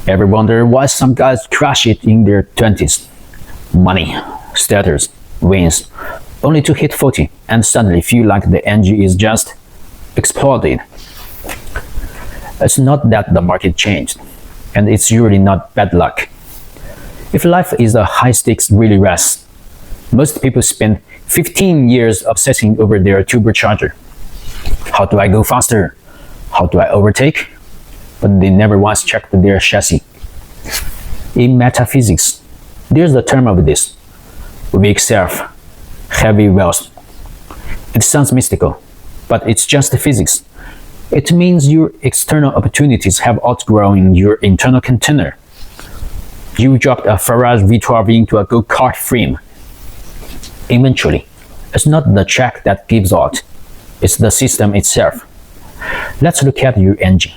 Ever wonder why some guys crush it in their 20s? Money, status, wins, only to hit 40 and suddenly feel like the engine is just exploded. It's not that the market changed, and it's usually not bad luck. If life is a high-stakes relay race, most people spend 15 years obsessing over their turbocharger. How do I go faster? How do I overtake? But they never once checked their chassis. In metaphysics, there's a term of this: weak self, heavy wealth. It sounds mystical, but it's just physics. It means your external opportunities have outgrown your internal container. You dropped a Ferrari V12 into a go-kart frame. Eventually, it's not the track that gives out, it's the system itself. Let's look at your engine,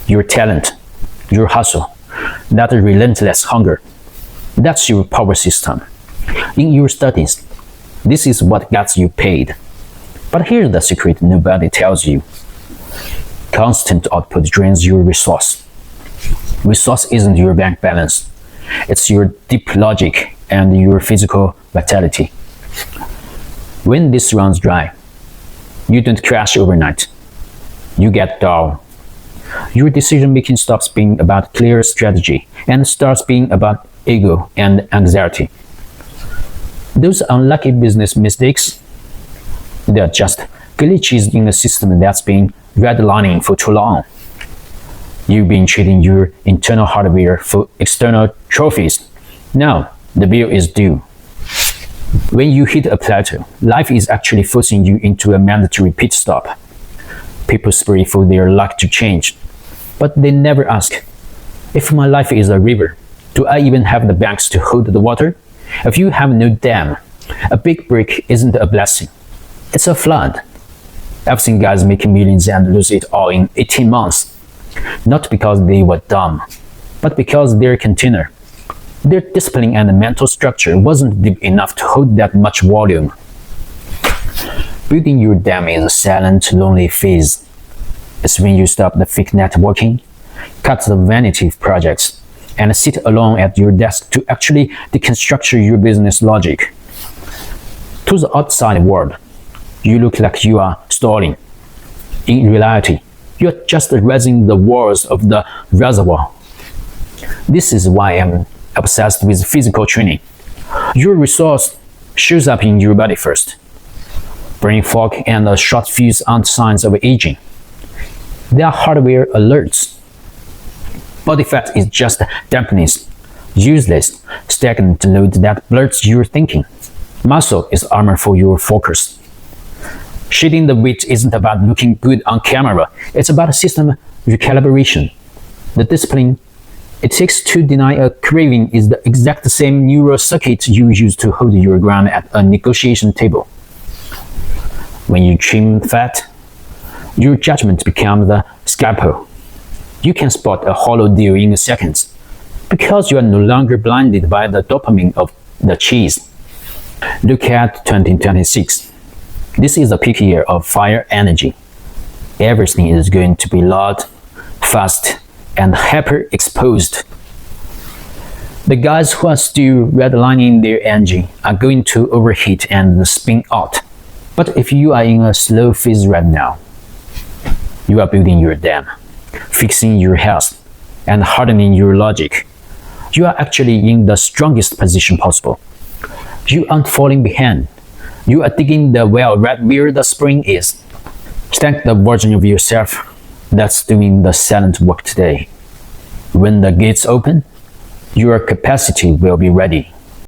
your talent, your hustle, that relentless hunger. That's your power system. In your studies, this is what gets you paid. But here's the secret nobody tells you. Constant output drains your resource. Resource isn't your bank balance. It's your deep logic and your physical vitality. When this runs dry, you don't crash overnight. You get dull. Your decision-making stops being about clear strategy and starts being about ego and anxiety. Those unlucky business mistakes, they're just glitches in a system that's been redlining for too long. You've been trading your internal hardware for external trophies. Now, the bill is due. When you hit a plateau, life is actually forcing you into a mandatory pit stop. People pray for their luck to change, but they never ask, if my life is a river, do I even have the banks to hold the water? If you have no dam, a big break isn't a blessing, it's a flood. I've seen guys make millions and lose it all in 18 months. Not because they were dumb, but because their container, their discipline and mental structure wasn't deep enough to hold that much volume. Building your dam is a silent, lonely phase. It's when you stop the fake networking, cut the vanity projects, and sit alone at your desk to actually deconstruct your business logic. To the outside world, you look like you are stalling. In reality, you're just raising the walls of the reservoir. This is why I'm obsessed with physical training. Your resource shows up in your body first. Brain fog and a short fuse aren't signs of aging. They are hardware alerts. Body fat is just dampness, useless, stagnant load that blurs your thinking. Muscle is armor for your focus. Shedding the weight isn't about looking good on camera, it's about system recalibration. The discipline it takes to deny a craving is the exact same neural circuit you use to hold your ground at a negotiation table. When you trim fat, your judgment becomes the scalpel. You can spot a hollow deal in seconds because you are no longer blinded by the dopamine of the cheese. Look at 2026. This is a peak year of fire energy. Everything is going to be loud, fast, and hyper-exposed. The guys who are still redlining their engine are going to overheat and spin out. But if you are in a slow phase right now, you are building your dam, fixing your health, and hardening your logic. You are actually in the strongest position possible. You aren't falling behind. You are digging the well right where the spring is. Thank the version of yourself that's doing the silent work today. When the gates open, your capacity will be ready.